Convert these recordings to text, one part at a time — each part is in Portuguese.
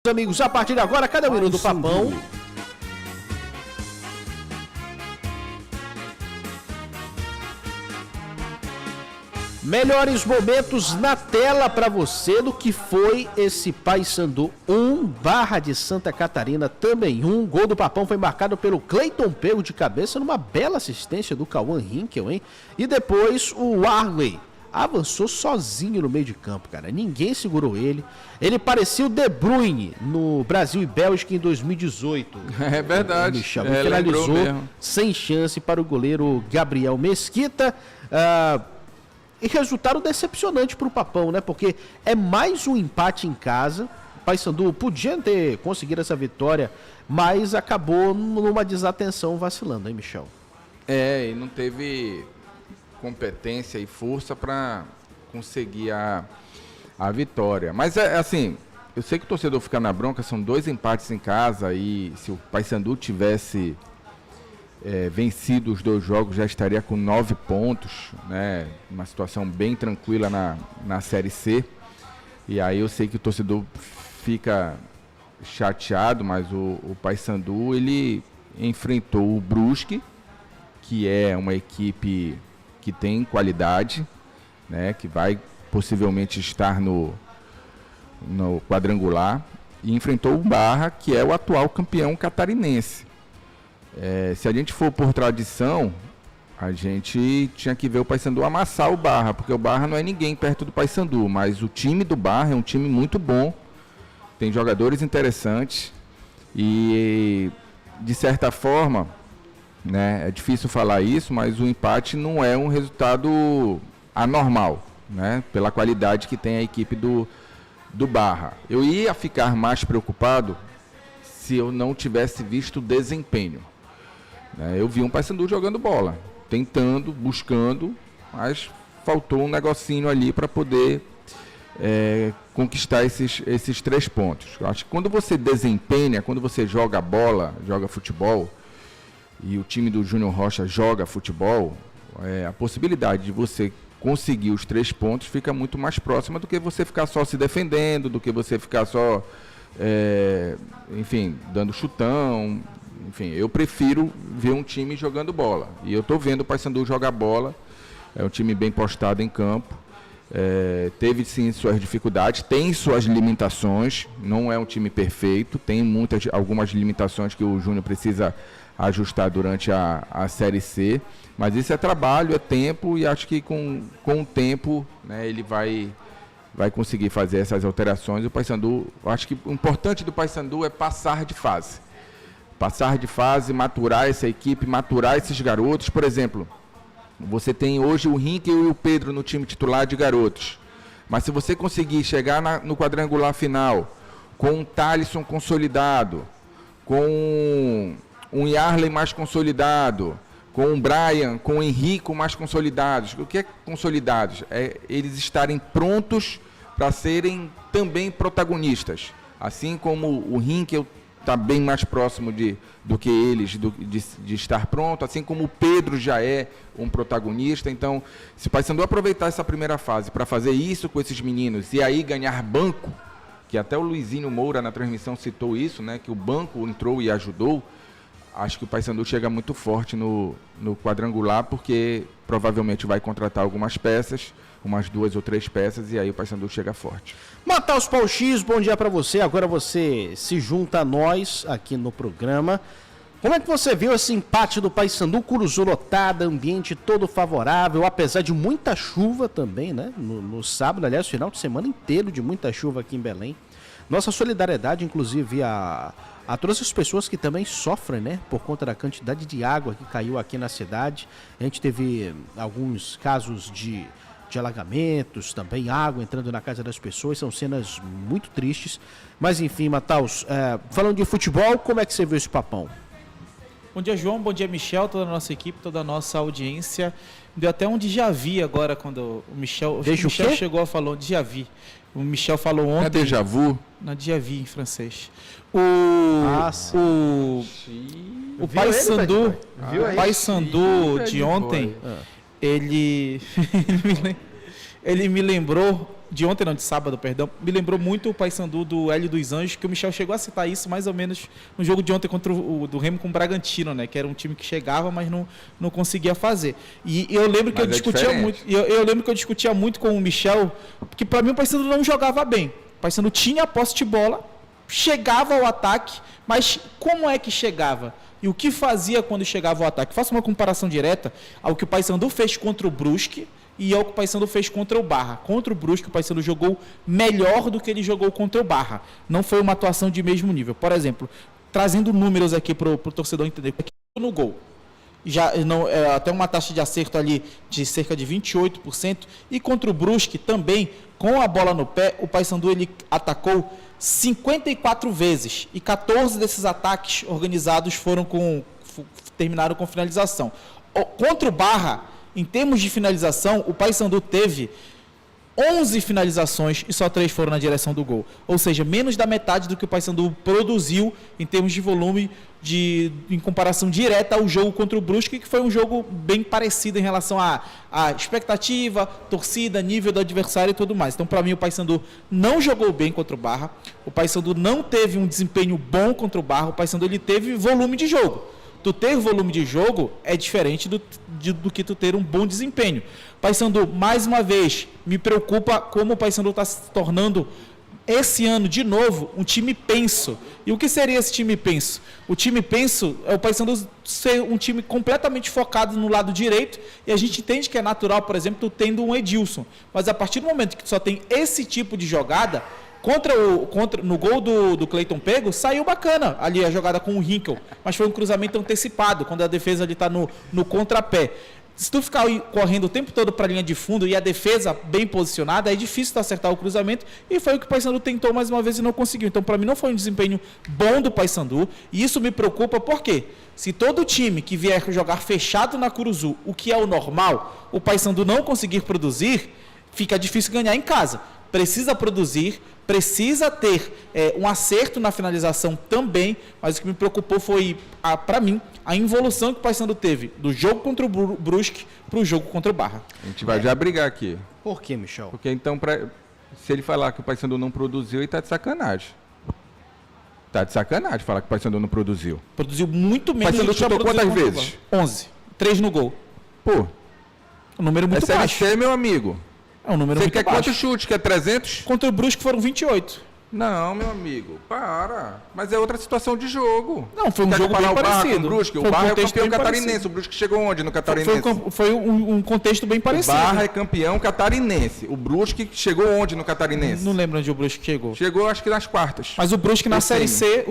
Amigos, a partir de agora, cada minuto do Papão. Melhores momentos na tela para você do que foi esse Paysandu 1, Barra de Santa Catarina também 1. Gol do Papão foi marcado pelo Cleiton Pego de cabeça numa bela assistência do Cauã Rinkel, hein? E depois o Arley avançou sozinho no meio de campo, cara. Ninguém segurou ele. Ele parecia o De Bruyne no Brasil e Bélgica em 2018. É verdade. Michel finalizou sem chance para o goleiro Gabriel Mesquita. E resultado decepcionante para o Papão, né? Porque é mais um empate em casa. O Paysandu podia ter conseguido essa vitória, mas acabou numa desatenção vacilando, hein, Michel? E não teve competência e força para conseguir a vitória. Mas assim, eu sei que o torcedor fica na bronca, são 2 empates em casa e se o Paysandu tivesse vencido os 2 jogos já estaria com 9 pontos, né? Uma situação bem tranquila na Série C. E aí eu sei que o torcedor fica chateado, mas o Paysandu ele enfrentou o Brusque, que é uma equipe que tem qualidade, né, que vai possivelmente estar no quadrangular, e enfrentou o Barra, que é o atual campeão catarinense. Se a gente for por tradição, a gente tinha que ver o Paysandu amassar o Barra, porque o Barra não é ninguém perto do Paysandu, mas o time do Barra é um time muito bom, tem jogadores interessantes e, de certa forma, né, é difícil falar isso, mas o empate não é um resultado anormal, né, pela qualidade que tem a equipe do Barra. Eu ia ficar mais preocupado se eu não tivesse visto o desempenho. Eu vi um Paysandu jogando bola, tentando, buscando, mas faltou um negocinho ali para poder conquistar esses 3 pontos. Eu acho que quando você desempenha, quando você joga bola, joga futebol, e o time do Júnior Rocha joga futebol, a possibilidade de você conseguir os 3 pontos fica muito mais próxima do que você ficar só se defendendo, do que você ficar só, dando chutão. Enfim, eu prefiro ver um time jogando bola. E eu estou vendo o Paysandu jogar bola, é um time bem postado em campo, teve sim suas dificuldades, tem suas limitações, não é um time perfeito, tem algumas limitações que o Júnior precisa ajustar durante a Série C, mas isso é trabalho, é tempo, e acho que com o tempo, né, ele vai conseguir fazer essas alterações. O Paysandu, acho que o importante do Paysandu é passar de fase, maturar essa equipe, maturar esses garotos. Por exemplo, você tem hoje o Rinkel e o Pedro no time titular de garotos, mas se você conseguir chegar no quadrangular final com um Thalisson consolidado, com um Yarley mais consolidado, com o Brian, com o Henrico mais consolidados. O que é consolidados? É eles estarem prontos para serem também protagonistas. Assim como o Rinkel está bem mais próximo do que eles, de estar pronto, assim como o Pedro já é um protagonista. Então, se o Paysandu aproveitar essa primeira fase para fazer isso com esses meninos e aí ganhar banco, que até o Luizinho Moura na transmissão citou isso, né, que o banco entrou e ajudou, acho que o Paysandu chega muito forte no quadrangular, porque provavelmente vai contratar algumas peças, umas 2 ou 3 peças, e aí o Paysandu chega forte. Matheus Paul X, bom dia para você. Agora você se junta a nós aqui no programa. Como é que você viu esse empate do Paysandu? Cruzou lotada, ambiente todo favorável, apesar de muita chuva também, né? No sábado, aliás, final de semana inteiro de muita chuva aqui em Belém. Nossa solidariedade, inclusive, a todas as pessoas que também sofrem, né, por conta da quantidade de água que caiu aqui na cidade. A gente teve alguns casos de alagamentos, também água entrando na casa das pessoas, são cenas muito tristes. Mas enfim, Matheus, falando de futebol, como é que você viu esse Papão? Bom dia, João, bom dia, Michel, toda a nossa equipe, toda a nossa audiência. Deu até um déjà vu agora quando o Michel chegou a falar déjà vu. O Michel falou ontem. É déjà vu? Na déjà vu em francês. O Paysandu de ontem, ele me lembrou de ontem, não, de sábado, perdão, me lembrou muito o Paysandu do Hélio dos Anjos, que o Michel chegou a citar isso mais ou menos no jogo de ontem contra o do Remo com o Bragantino, né? Que era um time que chegava, mas não conseguia fazer. E eu lembro que eu discutia muito, eu lembro que eu discutia muito com o Michel, porque para mim o Paysandu não jogava bem. O Paysandu tinha a posse de bola, chegava ao ataque, mas como é que chegava? E o que fazia quando chegava ao ataque? Faça uma comparação direta ao que o Paysandu fez contra o Brusque e ao que o Paysandu fez contra o Barra. Contra o Brusque, o Paysandu jogou melhor do que ele jogou contra o Barra. Não foi uma atuação de mesmo nível. Por exemplo, trazendo números aqui para o torcedor entender. No gol, já não até uma taxa de acerto ali de cerca de 28%. E contra o Brusque também, com a bola no pé, o Paysandu ele atacou 54 vezes e 14 desses ataques organizados terminaram com finalização. Contra o Barra, em termos de finalização, o Paysandu teve 11 finalizações e só 3 foram na direção do gol. Ou seja, menos da metade do que o Paysandu produziu em termos de volume em comparação direta ao jogo contra o Brusque, que foi um jogo bem parecido em relação à expectativa, torcida, nível do adversário e tudo mais. Então, para mim, o Paysandu não jogou bem contra o Barra, o Paysandu não teve um desempenho bom contra o Barra, o Paysandu ele teve volume de jogo. Tu ter volume de jogo é diferente do que tu ter um bom desempenho. Paysandu, mais uma vez, me preocupa como o Paysandu está se tornando, esse ano, de novo, um time penso. E o que seria esse time penso? O time penso é o Paysandu ser um time completamente focado no lado direito, e a gente entende que é natural, por exemplo, tu tendo um Edilson. Mas a partir do momento que tu só tem esse tipo de jogada, no gol do Cleiton Pego, saiu bacana ali a jogada com o Hinkel, mas foi um cruzamento antecipado, quando a defesa está no contrapé. Se tu ficar correndo o tempo todo para a linha de fundo e a defesa bem posicionada, é difícil tu acertar o cruzamento, e foi o que o Paysandu tentou mais uma vez e não conseguiu. Então, para mim, não foi um desempenho bom do Paysandu, e isso me preocupa porque se todo time que vier jogar fechado na Curuzu, o que é o normal, o Paysandu não conseguir produzir, fica difícil ganhar em casa. Precisa produzir, precisa ter um acerto na finalização também, mas o que me preocupou foi, para mim, a involução que o Paysandu teve do jogo contra o Brusque para o jogo contra o Barra. A gente vai já brigar aqui. Por que, Michel? Porque então, se ele falar que o Paysandu não produziu, ele está de sacanagem. Tá de sacanagem falar que o Paysandu não produziu. Produziu muito menos. O Paysandu chutou quantas vezes? 11. 3 no gol. Pô. Um número muito baixo. SLC, meu amigo. É um número Você muito quer baixo. quantos chutes? Quer 300? Contra o Brusque foram 28. Não, meu amigo, para. Mas é outra situação de jogo. Não, foi um jogo bem parecido. O Brusque, o Barra é o campeão catarinense. O Brusque chegou onde no catarinense? Foi um contexto bem parecido. O Barra é campeão catarinense. O Brusque chegou onde no catarinense? Não lembro onde o Brusque chegou. Chegou, acho que nas quartas. Mas o Brusque na Série C,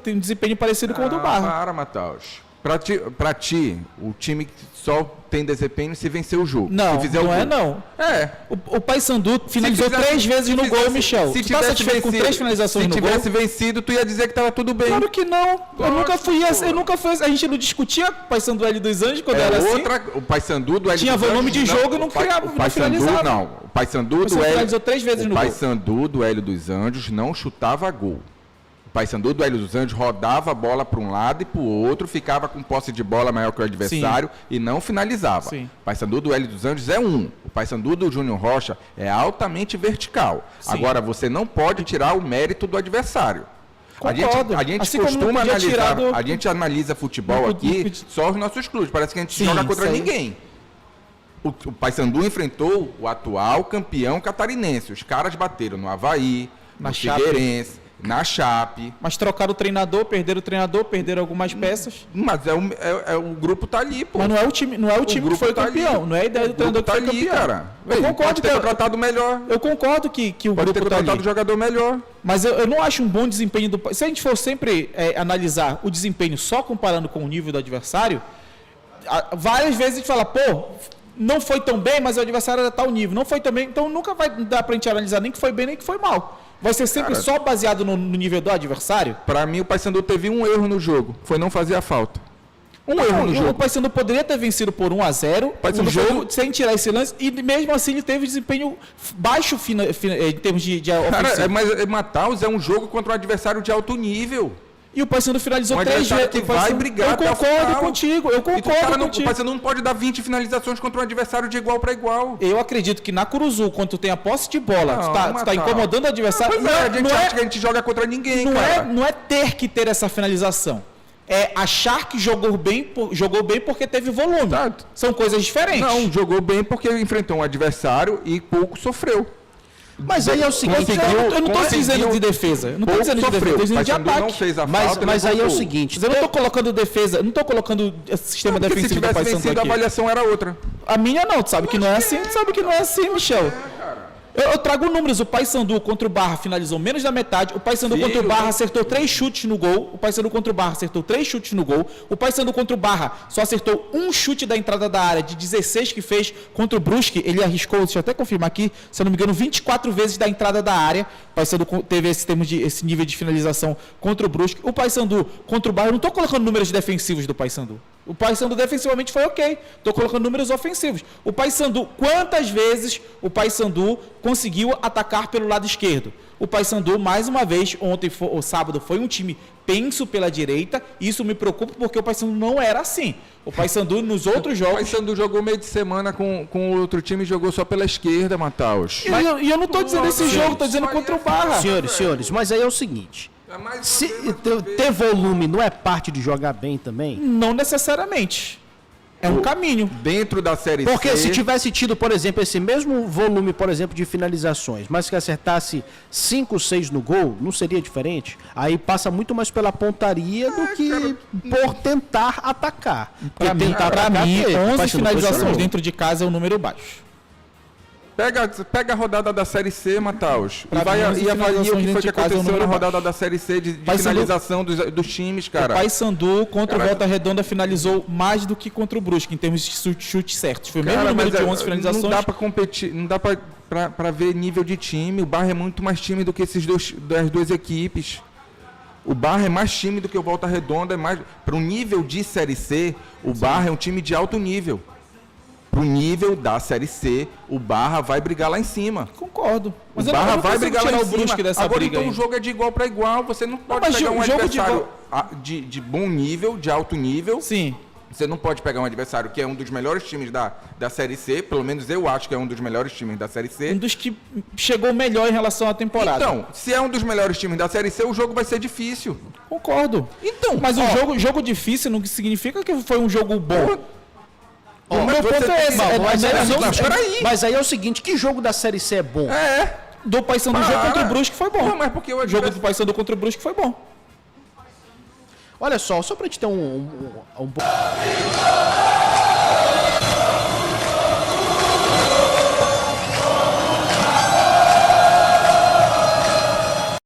tem um desempenho parecido com o do Barra. Para, Mataus. Pra ti, o time só tem desempenho se vencer o jogo. Não, não é não. É. O Paysandu finalizou 3 vezes no gol, Michel. Se tivesse satisfeito com 3 finalizações no gol? Se tivesse vencido, tu ia dizer que tava tudo bem. Claro que não. Eu nunca fui. A gente não discutia o Paysandu Hélio dos Anjos quando era assim. O Paysandu do Hélio tinha dos Anjos volume de jogo e não criava, não finalizava. Não, o Paysandu do Hélio... finalizou 3 vezes no gol. O Paysandu do Hélio dos Anjos não chutava gol. O Paysandu do Hélio dos Anjos rodava a bola para um lado e para o outro, ficava com posse de bola maior que o adversário. Sim. E não finalizava. Sim. O Paysandu do Hélio dos Anjos é um. O Paysandu do Júnior Rocha é altamente vertical. Sim. Agora, você não pode tirar o mérito do adversário. Concordo. A gente assim costuma analisar, a gente analisa futebol aqui, só os nossos clubes. Parece que a gente joga contra ninguém. O Paysandu enfrentou o atual campeão catarinense. Os caras bateram no Avaí, no Figueirense, na Chape. Mas trocaram o treinador, perderam algumas peças. Mas o grupo tá ali, pô. Mas não é o time que foi campeão. Não é a ideia do treinador que foi campeão. Cara. Eu concordo que ter contratado melhor. Eu concordo que o pode grupo ter contratado jogador melhor. Mas eu não acho um bom desempenho do... Se a gente for sempre analisar o desempenho só comparando com o nível do adversário, várias vezes a gente fala, pô, não foi tão bem, mas o adversário era tal nível. Não foi tão bem, então nunca vai dar pra gente analisar nem que foi bem, nem que foi mal. Vai ser sempre só baseado no nível do adversário? Pra mim, o Paysandu teve um erro no jogo. Foi não fazer a falta. Erro no jogo. O Paysandu poderia ter vencido por 1-0 o jogo sem tirar esse lance. E mesmo assim ele teve desempenho baixo em termos de ofensivo. Cara, mas Mataus é um jogo contra um adversário de alto nível. E o Paysandu finalizou Um 3 adversário vezes. que vai brigar até o final. Eu E concordo o contigo. Paysandu não pode dar 20 finalizações contra um adversário de igual para igual. Eu acredito que na Curuzu, quando tu tem a posse de bola, Não, tu tá Matal. incomodando o adversário. Pois é, a gente acha que a gente joga contra ninguém, cara. Não é ter que ter essa finalização. É achar que jogou bem porque teve volume. Exato. São coisas diferentes. Não, jogou bem porque enfrentou um adversário e pouco sofreu. Mas aí é o seguinte, eu não tô dizendo de defesa. Eu não tô Pouco dizendo de defesa, eu tô dizendo de Paysandu ataque. não fez a mas falta, aí levou é o gol. seguinte, Mas eu não tô colocando defesa, não tô colocando sistema Porque se defensivo do tivesse Paysandu vencido, a aqui. avaliação era outra. A minha não, tu sabe que não é assim, Michel. Eu trago números, o Paysandu contra o Barra finalizou menos da metade, o Paysandu Sim, contra o Barra eu- acertou 3 chutes no gol, o Paysandu contra o Barra acertou 3 chutes no gol, o Paysandu contra o Barra só acertou um chute da entrada da área de 16 que fez contra o Brusque, ele arriscou, deixa eu até confirmar aqui, se eu não me engano, 24 vezes da entrada da área, o Paysandu teve esse nível de finalização contra o Brusque, o Paysandu contra o Barra, eu não estou colocando números defensivos do Paysandu. O Paysandu defensivamente foi ok. Estou colocando números ofensivos. O Paysandu, quantas vezes o Paysandu conseguiu atacar pelo lado esquerdo? O Paysandu, mais uma vez, o sábado, foi um time penso pela direita. Isso me preocupa porque o Paysandu não era assim. O Paysandu, nos outros O jogos... Paysandu jogou meio de semana com o outro time e jogou só pela esquerda, Mataus. E eu não estou dizendo esse jogo, estou dizendo contra o Barra. senhores, mas aí é o seguinte, se ter volume não é parte de jogar bem também? Não necessariamente. É um caminho. Dentro da Série Porque C... se tivesse tido, por exemplo, esse mesmo volume, por exemplo, de finalizações, mas que acertasse 5, 6 no gol, não seria diferente? Aí passa muito mais pela pontaria do que por tentar atacar. Para Porque mim, tentar atacar, 11 Paysandu finalizações posicionou. dentro de casa é um número baixo. Pega a rodada da Série C, Mataus, Pra e mim, 11 avalia o que finalizações foi dentro que de casa é um aconteceu na número rodada da Série C de Paysandu- finalização dos times, cara. O Paysandu contra Cara, o Volta Redonda finalizou mais do que contra o Brusque, em termos de chutes certos. Foi o mesmo Cara, número mas de 11 finalizações. não dá pra competir, não dá pra ver nível de time. O Barra é muito mais time do que das duas equipes. O Barra é mais time do que o Volta Redonda. Para um nível de Série C, o Barra é um time de alto nível. Pro nível da Série C, o Barra vai brigar lá em cima. Concordo. Mas O eu não- Barra eu não vai consigo brigar lá tirar em o Brusque cima. dessa Agora, briga então, aí. o jogo é de igual para igual. Você não pode mas pegar um jogo de adversário de bom nível, de alto nível. Sim. Você não pode pegar um adversário que é um dos melhores times da Série C. Pelo menos eu acho que é um dos melhores times da Série C. Um dos que chegou melhor em relação à temporada. Então, se é um dos melhores times da Série C, o jogo vai ser difícil. Concordo. Então, Mas ó, o jogo difícil não significa que foi um jogo bom. Ó, O meu você ponto tem é que- esse. Não, peraí. Mas aí é o seguinte, que jogo da Série C é bom? Do Paysandu, o jogo Para. contra o Brusque foi bom. Não, mas porque o O jogo do Paysandu contra o Brusque foi bom. Olha só pra gente ter um pouco...